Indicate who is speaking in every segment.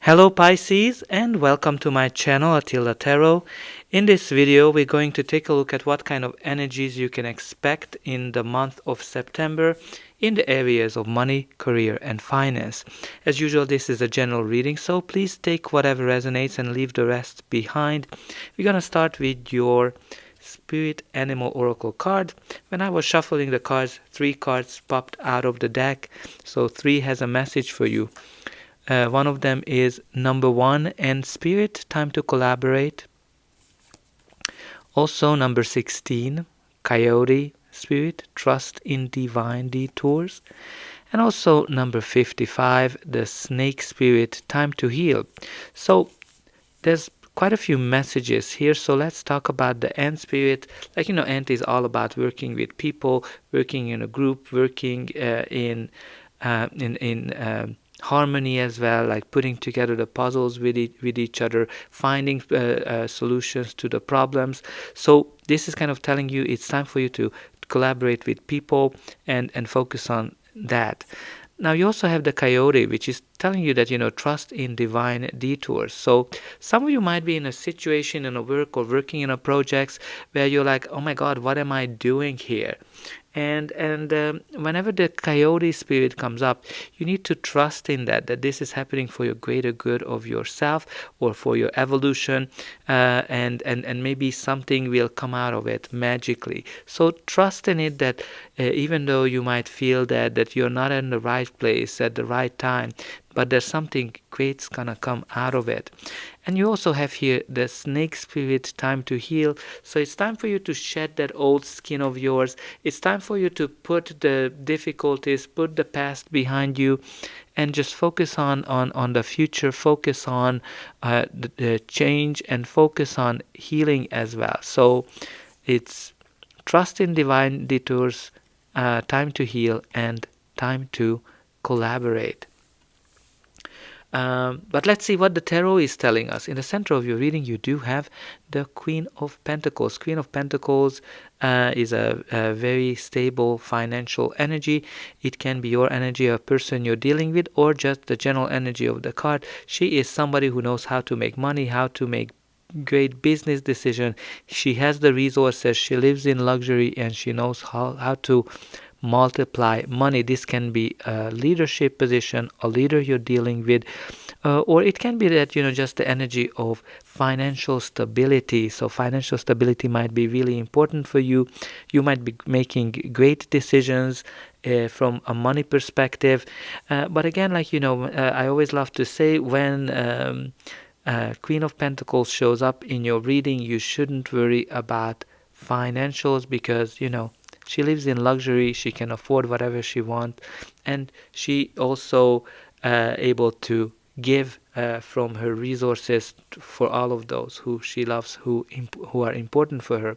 Speaker 1: Hello Pisces and welcome to my channel Attila Tarot. In this video we're going to take a look at what kind of energies you can expect in the month of September in the areas of money, career and finance. As usual, this is a general reading, so please take whatever resonates and leave the rest behind. We're going to start with your Spirit Animal Oracle card. When I was shuffling the cards, 3 cards popped out of the deck, so 3 has a message for you. One of them is number 1 and Spirit, time to collaborate. Also number 16, Coyote, Spirit, trust in divine detours. And also number 55, the Snake Spirit, time to heal. So there's quite a few messages here, so let's talk about the Ant Spirit. Ant is all about working with people, working in a group, working in harmony as well, like putting together the puzzles with each other, finding solutions to the problems. So this is kind of telling you it's time for you to collaborate with people and focus on that. Now you also have the Coyote, which is telling you that, trust in divine detours. So some of you might be in a situation in a work or working in a projects where you're like, oh my God, what am I doing here? And whenever the Coyote spirit comes up, you need to trust in that this is happening for your greater good of yourself or for your evolution, and maybe something will come out of it magically. So trust in it that even though you might feel that you're not in the right place at the right time, but there's something great's gonna come out of it. And you also have here the Snake Spirit, time to heal. So it's time for you to shed that old skin of yours. It's time for you to put the difficulties, put the past behind you, and just focus on the future, focus on the change, and focus on healing as well. So it's trust in divine detours, time to heal, and time to collaborate. But let's see what the tarot is telling us. In the center of your reading, you do have the Queen of Pentacles. Queen of Pentacles is a very stable financial energy. It can be your energy, a person you're dealing with, or just the general energy of the card. She is somebody who knows how to make money, how to make great business decision. She has the resources, she lives in luxury, and she knows how to multiply money. This can be a leadership position, a leader you're dealing with, or it can be that just the energy of financial stability. So financial stability might be really important for you. You might be making great decisions from a money perspective, but again, I always love to say, when Queen of Pentacles shows up in your reading, you shouldn't worry about financials, because she lives in luxury, she can afford whatever she wants, and she also able to give from her resources for all of those who she loves, who are important for her.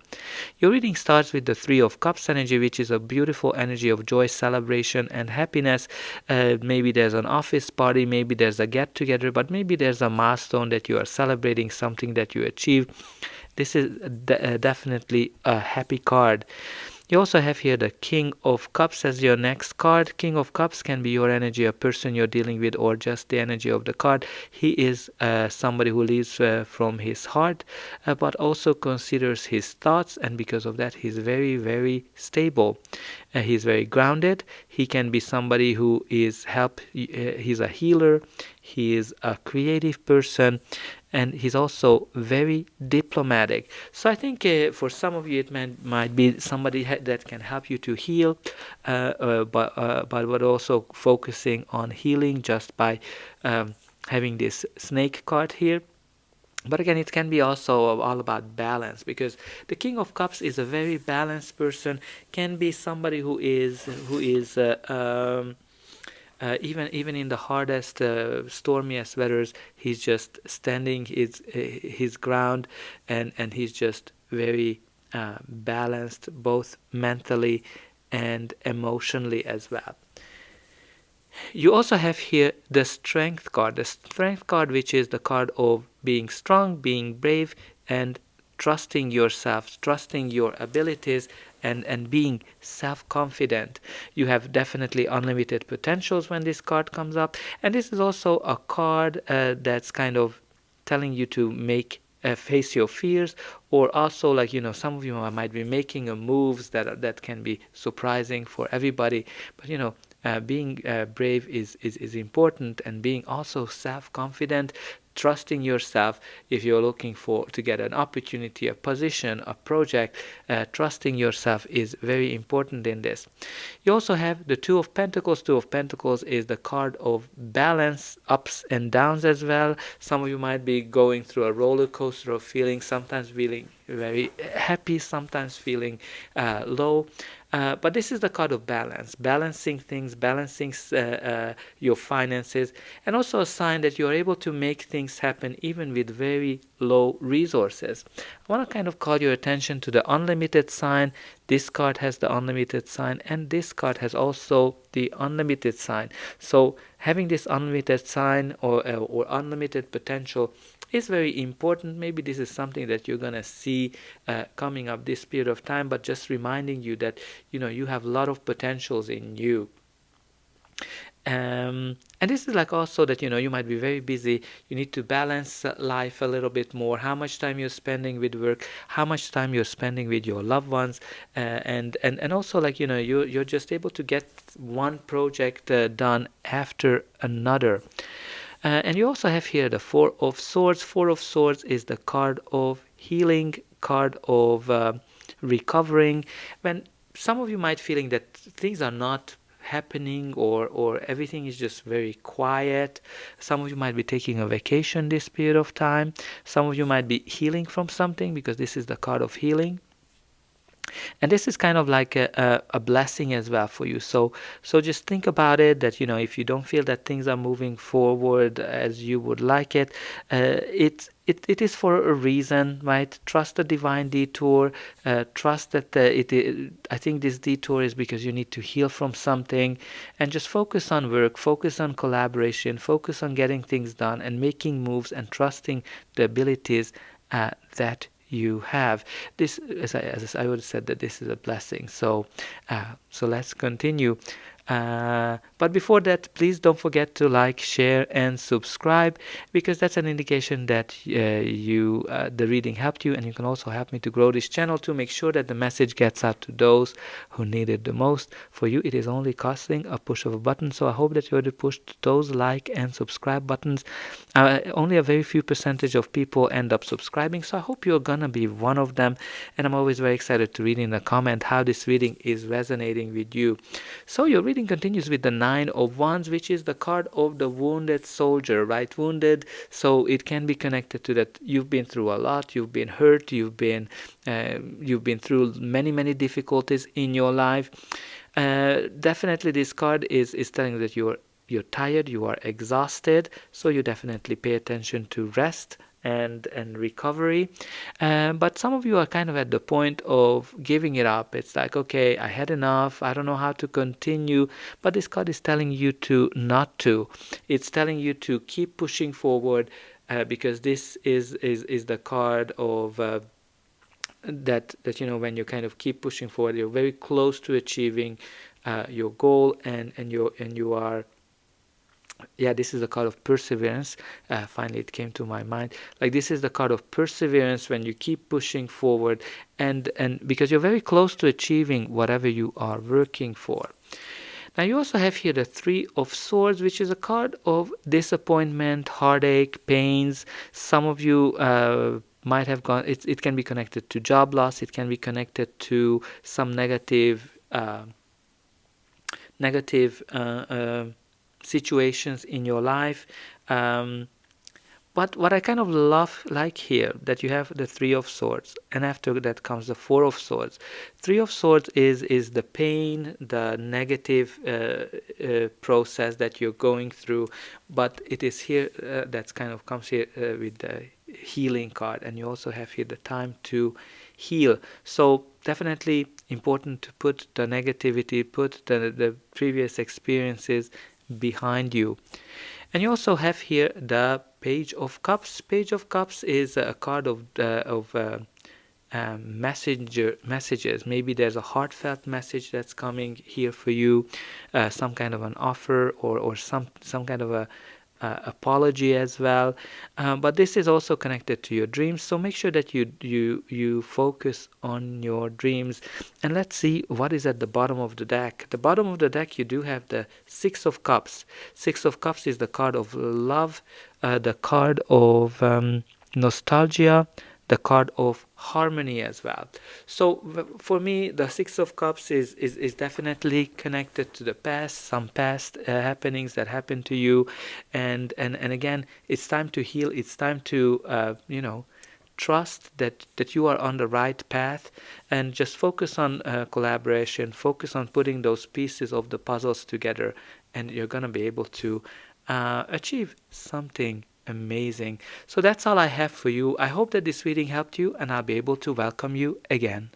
Speaker 1: Your reading starts with the 3 of Cups energy, which is a beautiful energy of joy, celebration and happiness. Maybe there's an office party, maybe there's a get-together, but maybe there's a milestone that you are celebrating, something that you achieved. This is definitely a happy card. You also have here the King of Cups as your next card. King of Cups can be your energy, a person you're dealing with, or just the energy of the card. He is somebody who lives from his heart, but also considers his thoughts, and because of that, he's very, very stable. He's very grounded. He can be somebody who is he's a healer. He is a creative person, and he's also very diplomatic. So I think for some of you it might be somebody that can help you to heal, but also focusing on healing just by having this snake card here. But again, it can be also all about balance, because the King of Cups is a very balanced person. Can be somebody who is even in the hardest, stormiest weathers, he's just standing his ground, and he's just very balanced, both mentally and emotionally as well. You also have here the Strength card. The Strength card, which is the card of being strong, being brave, and trusting yourself, trusting your abilities, and being self-confident. You have definitely unlimited potentials when this card comes up. And this is also a card that's kind of telling you to face your fears, or also, like, some of you might be making moves that can be surprising for everybody. But being brave is important, and being also self-confident, trusting yourself. If you're looking to get an opportunity, a position, a project, trusting yourself is very important in this. You also have the Two of Pentacles. Two of Pentacles is the card of balance, ups and downs as well. Some of you might be going through a roller coaster of feelings, sometimes feeling very happy, sometimes feeling low. But this is the card of balance, balancing things, balancing your finances, and also a sign that you are able to make things happen even with very low resources. I want to kind of call your attention to the unlimited sign. This card has the unlimited sign, and this card has also the unlimited sign. So having this unlimited sign or unlimited potential is very important. Maybe this is something that you're gonna see coming up this period of time, but just reminding you that you have a lot of potentials in you. And this is like also that you might be very busy. You need to balance life a little bit more. How much time you're spending with work, how much time you're spending with your loved ones, and also, like, you're just able to get one project done after another. And you also have here the Four of Swords. Four of Swords is the card of healing, card of recovering. When some of you might feeling that things are not happening, or everything is just very quiet. Some of you might be taking a vacation this period of time. Some of you might be healing from something, because this is the card of healing. And this is kind of like a blessing as well for you. So just think about it, that if you don't feel that things are moving forward as you would like it, it is for a reason, right? Trust the divine detour. Trust that I think this detour is because you need to heal from something, and just focus on work, focus on collaboration, focus on getting things done and making moves, and trusting the abilities that you have. This, as I would have said, that this is a blessing. So let's continue. But before that, please don't forget to like, share, and subscribe, because that's an indication that the reading helped you, and you can also help me to grow this channel, to make sure that the message gets out to those who need it the most. For you, it is only costing a push of a button, so I hope that you already pushed those like and subscribe buttons. Only a very few percentage of people end up subscribing, so I hope you're gonna be one of them, and I'm always very excited to read in the comment how this reading is resonating with you. So your reading continues with the Nine of Wands, which is the card of the wounded soldier, right? Wounded, so it can be connected to that you've been through a lot, you've been hurt, you've been through many difficulties in your life. Definitely this card is telling that you're tired, you are exhausted, so you definitely pay attention to rest and recovery. But some of you are kind of at the point of giving it up. It's like, okay, I had enough, I don't know how to continue. But this card is telling you to not to. It's telling you to keep pushing forward, because this is the card of that when you kind of keep pushing forward, you're very close to achieving your goal, and you are. Yeah, this is the card of perseverance. Finally, it came to my mind. Like, this is the card of perseverance when you keep pushing forward, and because you're very close to achieving whatever you are working for. Now, you also have here the Three of Swords, which is a card of disappointment, heartache, pains. Some of you might have gone. It can be connected to job loss. It can be connected to some negative situations in your life. But what I kind of like here, that you have the Three of Swords, and after that comes the Four of Swords. Three of Swords is the pain, the negative process that you're going through, but it is here that kind of comes here with the healing card, and you also have here the time to heal. So definitely important to put the negativity, put the previous experiences behind you. And you also have here the Page of Cups. Page of Cups is a card of messages. Maybe there's a heartfelt message that's coming here for you, some kind of an offer, or some kind of a apology as well. But this is also connected to your dreams, so make sure that you focus on your dreams. And let's see what is at the bottom of the deck. At the bottom of the deck, you do have the Six of Cups. Six of Cups is the card of love, the card of nostalgia, the card of harmony as well. So for me, the Six of Cups is definitely connected to the past, some past happenings that happened to you, and again, it's time to heal. It's time to trust that you are on the right path, and just focus on collaboration, focus on putting those pieces of the puzzles together, and you're gonna be able to achieve something amazing. So that's all I have for you. I hope that this reading helped you, and I'll be able to welcome you again.